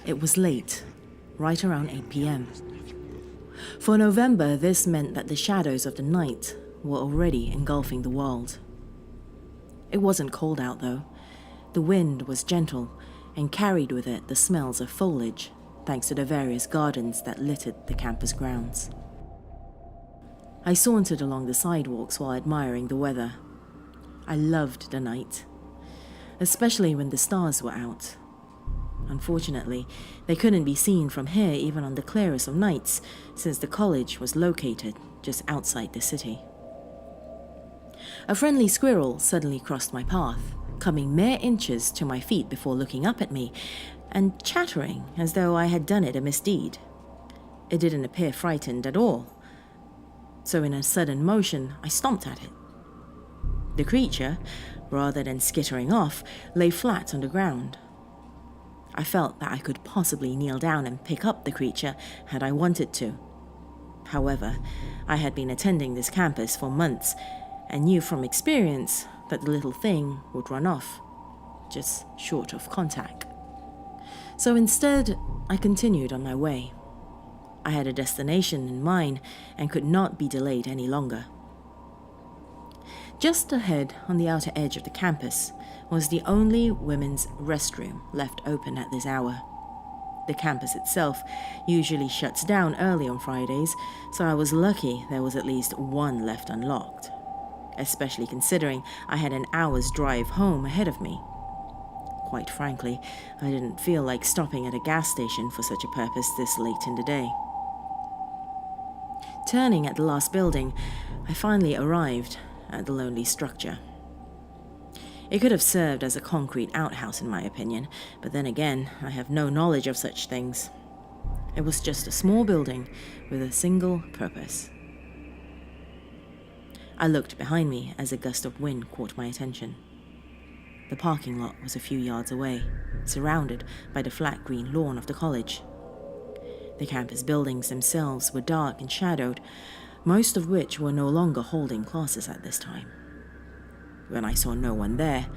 It was late, right around 8 p.m. For November, this meant that the shadows of the night were already engulfing the world. It wasn't cold out, though. The wind was gentle and carried with it the smells of foliage, thanks to the various gardens that littered the campus grounds. I sauntered along the sidewalks while admiring the weather. I loved the night, especially when the stars were out. Unfortunately, they couldn't be seen from here even on the clearest of nights, since the college was located just outside the city. A friendly squirrel suddenly crossed my path, coming mere inches to my feet before looking up at me and chattering as though I had done it a misdeed. It didn't appear frightened at all, so in a sudden motion, I stomped at it. The creature, rather than skittering off, lay flat on the ground. I felt that I could possibly kneel down and pick up the creature had I wanted to. However, I had been attending this campus for months and knew from experience that the little thing would run off, just short of contact. So instead, I continued on my way. I had a destination in mind and could not be delayed any longer. Just ahead, on the outer edge of the campus, was the only women's restroom left open at this hour. The campus itself usually shuts down early on Fridays, so I was lucky there was at least one left unlocked, especially considering I had an hour's drive home ahead of me. Quite frankly, I didn't feel like stopping at a gas station for such a purpose this late in the day. Turning at the last building, I finally arrived at the lonely structure. It could have served as a concrete outhouse in my opinion, but then again, I have no knowledge of such things. It was just a small building with a single purpose. I looked behind me as a gust of wind caught my attention. The parking lot was a few yards away, surrounded by the flat green lawn of the college. The campus buildings themselves were dark and shadowed, most of which were no longer holding classes at this time. When I saw no one there,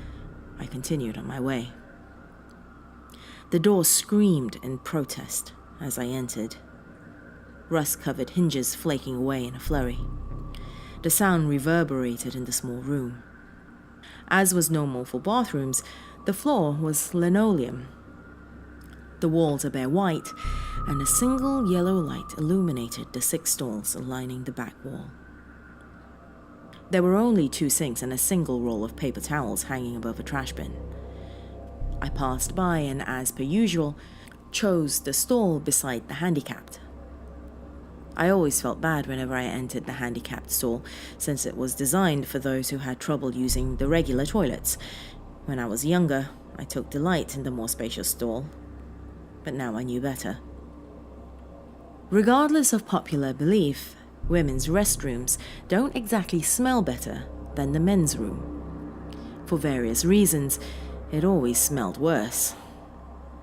I continued on my way. The door screamed in protest as I entered, rust-covered hinges flaking away in a flurry. The sound reverberated in the small room. As was normal for bathrooms, the floor was linoleum. The walls are bare white, and a single yellow light illuminated the 6 stalls lining the back wall. There were only 2 sinks and a single roll of paper towels hanging above a trash bin. I passed by and, as per usual, chose the stall beside the handicapped. I always felt bad whenever I entered the handicapped stall, since it was designed for those who had trouble using the regular toilets. When I was younger, I took delight in the more spacious stall, but now I knew better. Regardless of popular belief, women's restrooms don't exactly smell better than the men's room. For various reasons, it always smelled worse.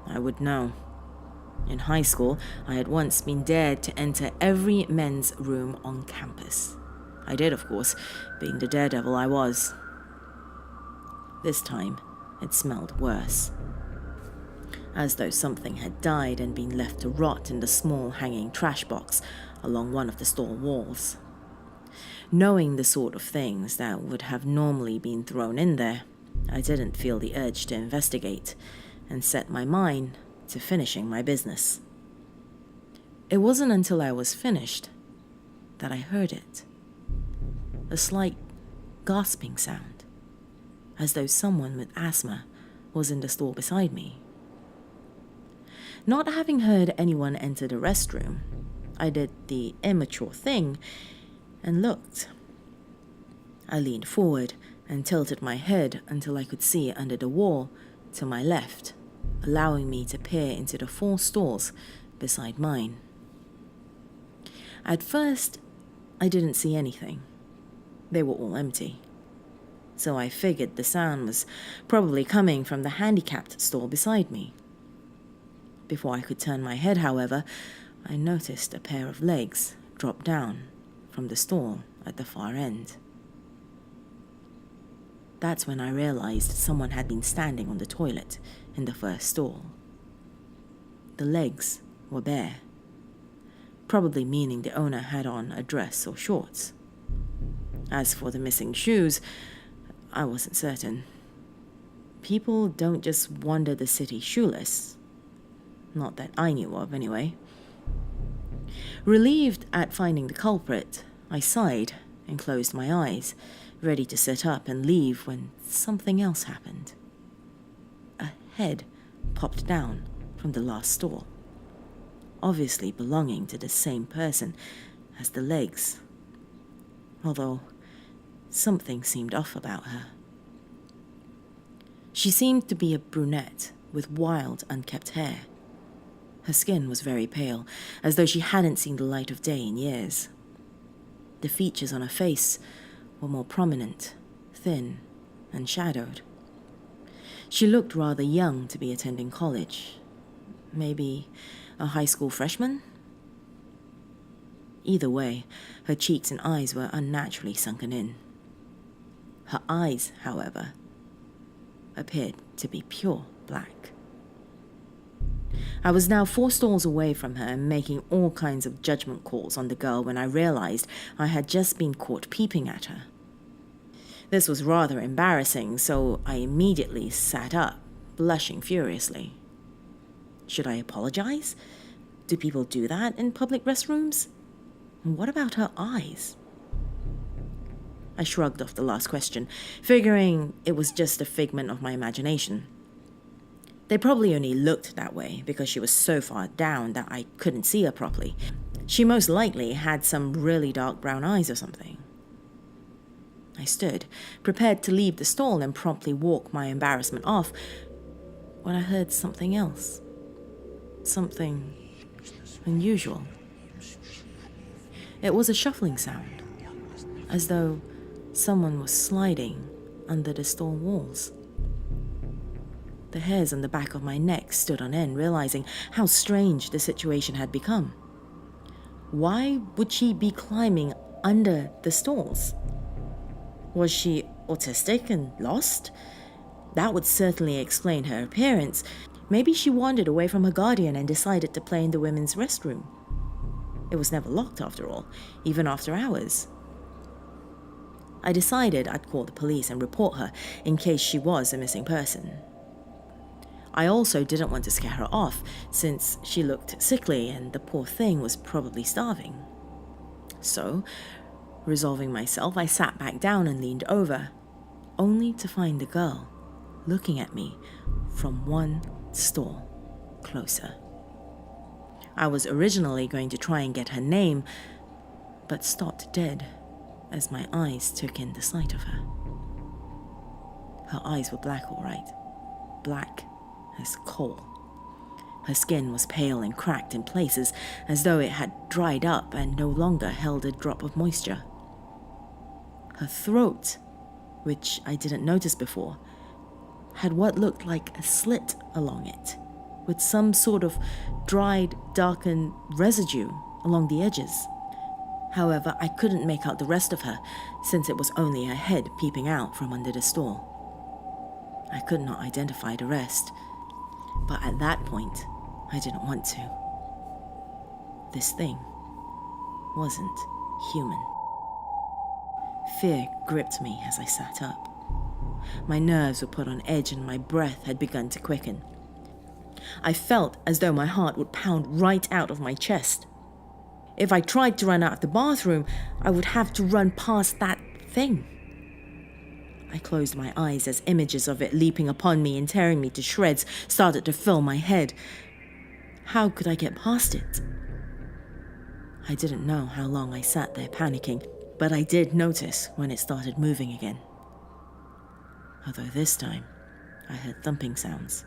I would know. In high school, I had once been dared to enter every men's room on campus. I did, of course, being the daredevil I was. This time, it smelled worse, as though something had died and been left to rot in the small hanging trash box along one of the stall walls. Knowing the sort of things that would have normally been thrown in there, I didn't feel the urge to investigate and set my mind to finishing my business. It wasn't until I was finished that I heard it. A slight gasping sound, as though someone with asthma was in the stall beside me. Not having heard anyone enter the restroom, I did the immature thing and looked. I leaned forward and tilted my head until I could see under the wall to my left, allowing me to peer into the 4 stalls beside mine. At first, I didn't see anything. They were all empty. So I figured the sound was probably coming from the handicapped stall beside me. Before I could turn my head, however, I noticed a pair of legs drop down from the stall at the far end. That's when I realized someone had been standing on the toilet in the first stall. the legs were bare, probably meaning the owner had on a dress or shorts. As for the missing shoes, I wasn't certain. People don't just wander the city shoeless. Not that I knew of, anyway. Relieved at finding the culprit, I sighed and closed my eyes, ready to sit up and leave when something else happened. A head popped down from the last stall, obviously belonging to the same person as the legs, although something seemed off about her. She seemed to be a brunette with wild, unkempt hair. Her skin was very pale, as though she hadn't seen the light of day in years. The features on her face were more prominent, thin, and shadowed. She looked rather young to be attending college. Maybe a high school freshman? Either way, her cheeks and eyes were unnaturally sunken in. Her eyes, however, appeared to be pure black. I was now 4 stalls away from her and making all kinds of judgment calls on the girl when I realized I had just been caught peeping at her. This was rather embarrassing, so I immediately sat up, blushing furiously. Should I apologize? Do people do that in public restrooms? And what about her eyes? I shrugged off the last question, figuring it was just a figment of my imagination. They probably only looked that way because she was so far down that I couldn't see her properly. She most likely had some really dark brown eyes or something. I stood, prepared to leave the stall and promptly walk my embarrassment off, when I heard something else. Something unusual. It was a shuffling sound, as though someone was sliding under the stall walls. The hairs on the back of my neck stood on end, realizing how strange the situation had become. Why would she be climbing under the stalls? Was she autistic and lost? That would certainly explain her appearance. Maybe she wandered away from her guardian and decided to play in the women's restroom. It was never locked after all, even after hours. I decided I'd call the police and report her in case she was a missing person. I also didn't want to scare her off, since she looked sickly and the poor thing was probably starving. So, resolving myself, I sat back down and leaned over, only to find the girl looking at me from one stall closer. I was originally going to try and get her name, but stopped dead as my eyes took in the sight of her. Her eyes were black, all right. Black as coal. Her skin was pale and cracked in places, as though it had dried up and no longer held a drop of moisture. Her throat, which I didn't notice before, had what looked like a slit along it, with some sort of dried, darkened residue along the edges. However, I couldn't make out the rest of her, since it was only her head peeping out from under the stall. I could not identify the rest, but at that point, I didn't want to. This thing wasn't human. Fear gripped me as I sat up. My nerves were put on edge and my breath had begun to quicken. I felt as though my heart would pound right out of my chest. If I tried to run out of the bathroom, I would have to run past that thing. I closed my eyes as images of it leaping upon me and tearing me to shreds started to fill my head. How could I get past it? I didn't know how long I sat there panicking, but I did notice when it started moving again. Although this time, I heard thumping sounds,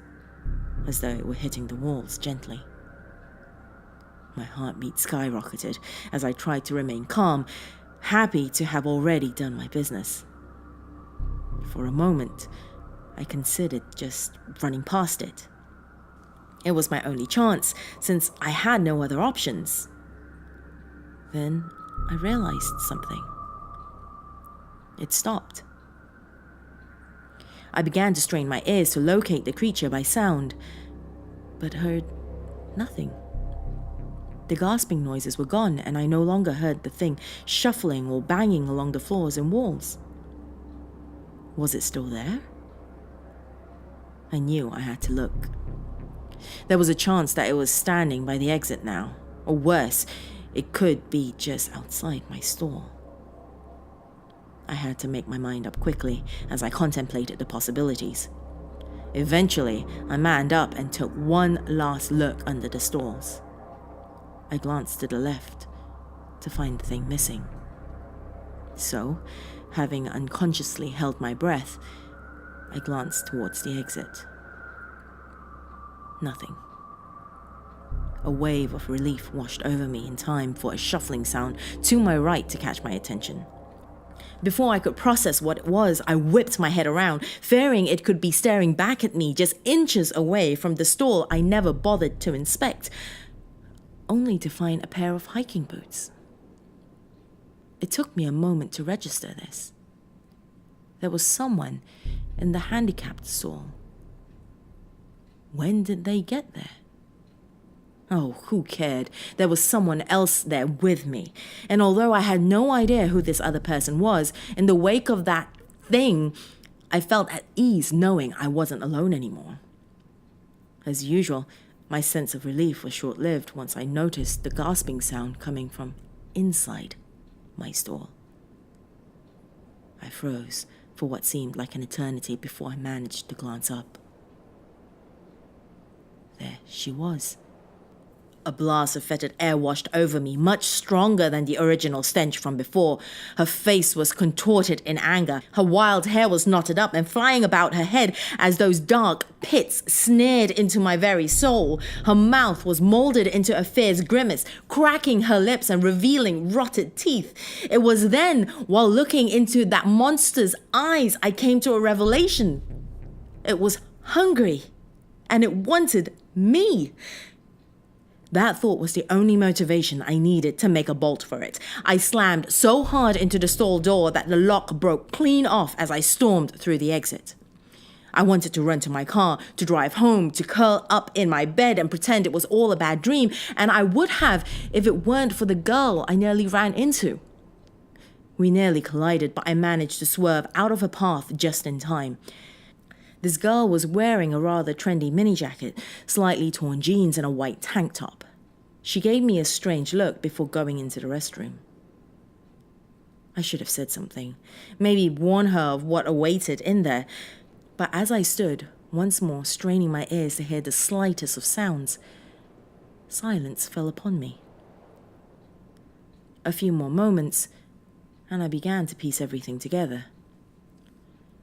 as though it were hitting the walls gently. My heartbeat skyrocketed as I tried to remain calm, happy to have already done my business. For a moment, I considered just running past it. It was my only chance, since I had no other options. Then I realized something. It stopped. I began to strain my ears to locate the creature by sound, but heard Nothing. The gasping noises were gone, and I no longer heard the thing shuffling or banging along the floors and walls. Was it still there? I knew I had to look. There was a chance that it was standing by the exit now, or worse, it could be just outside my store. I had to make my mind up quickly as I contemplated the possibilities. Eventually, I manned up and took one last look under the stalls. I glanced to the left to find the thing missing. So, having unconsciously held my breath, I glanced towards the exit. Nothing. A wave of relief washed over me in time for a shuffling sound to my right to catch my attention. Before I could process what it was, I whipped my head around, fearing it could be staring back at me just inches away from the stall I never bothered to inspect, only to find a pair of hiking boots. It took me a moment to register this. There was someone in the handicapped stall. When did they get there? Oh, who cared? There was someone else there with me. And although I had no idea who this other person was, in the wake of that thing, I felt at ease knowing I wasn't alone anymore. As usual, my sense of relief was short-lived once I noticed the gasping sound coming from inside my stall. I froze for what seemed like an eternity before I managed to glance up. There she was. A blast of fetid air washed over me, much stronger than the original stench from before. Her face was contorted in anger. Her wild hair was knotted up and flying about her head as those dark pits sneered into my very soul. Her mouth was molded into a fierce grimace, cracking her lips and revealing rotted teeth. It was then, while looking into that monster's eyes, I came to a revelation. It was hungry, and it wanted me. That thought was the only motivation I needed to make a bolt for it. I slammed so hard into the stall door that the lock broke clean off as I stormed through the exit. I wanted to run to my car, to drive home, to curl up in my bed and pretend it was all a bad dream, and I would have if it weren't for the girl I nearly ran into. We nearly collided, but I managed to swerve out of her path just in time. This girl was wearing a rather trendy mini jacket, slightly torn jeans, and a white tank top. She gave me a strange look before going into the restroom. I should have said something, maybe warn her of what awaited in there, but as I stood, once more straining my ears to hear the slightest of sounds, silence fell upon me. A few more moments, and I began to piece everything together.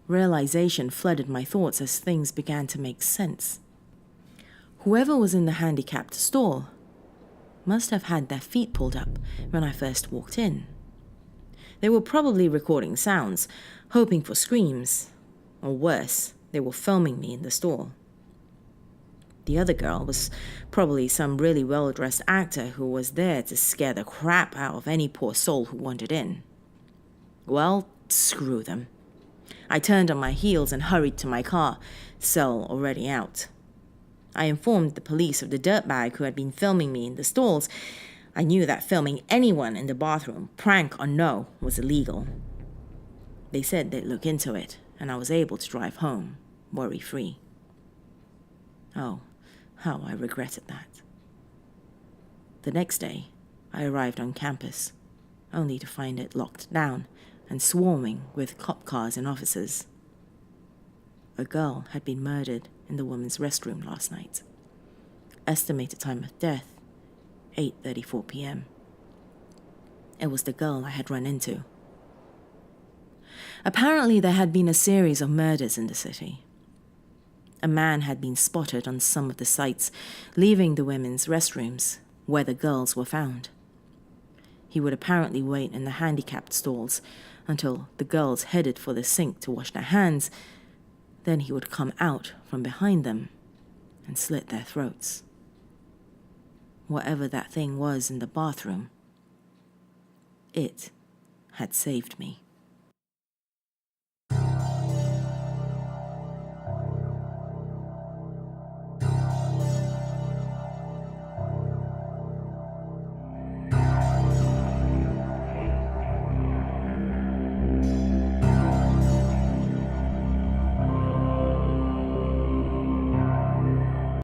Realization flooded my thoughts as things began to make sense. Whoever was in the handicapped stall must have had their feet pulled up when I first walked in. They were probably recording sounds, hoping for screams, or worse, they were filming me in the stall. The other girl was probably some really well-dressed actor who was there to scare the crap out of any poor soul who wandered in. Well, screw them. I turned on my heels and hurried to my car, cell already out. I informed the police of the dirtbag who had been filming me in the stalls. I knew that filming anyone in the bathroom, prank or no, was illegal. They said they'd look into it, and I was able to drive home, worry-free. Oh, how I regretted that. The next day, I arrived on campus, only to find it locked down and swarming with cop cars and officers. A girl had been murdered in the women's restroom last night. Estimated time of death, 8:34 p.m. It was the girl I had run into. Apparently there had been a series of murders in the city. A man had been spotted on some of the sites, leaving the women's restrooms, where the girls were found. He would apparently wait in the handicapped stalls until the girls headed for the sink to wash their hands. Then he would come out from behind them and slit their throats. Whatever that thing was in the bathroom, it had saved me.